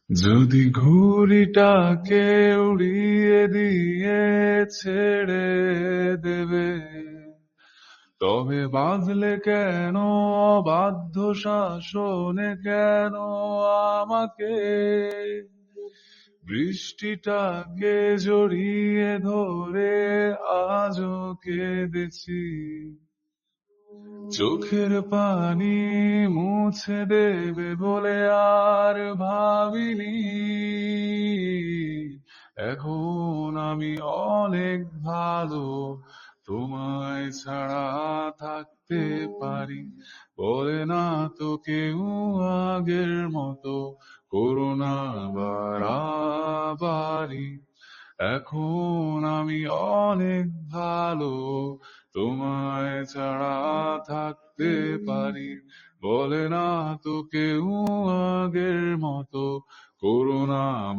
যদি ঘুড়িটাকে উড়িয়ে দিয়ে ছেড়ে দেবে, তবে বাঁধলে কেন বাধ্য শাসনে কেন আমাকে? বৃষ্টিটাকে জড়িয়ে ধরে আজও কেঁদেছি, চোখের পানি মুছে দেবে বলে আর ভাবিনি। এখন আমি অনেক ভালো, তোমায় ছাড়া থাকতে পারি। বলে না তো কেউ আগের মতো, করোনা বাড়াবাড়ি। এখন আমি অনেক ভালো, তোমায় ছাড়া থাকতে পারি। বলে না তো কেউ আগের মতো, করোনা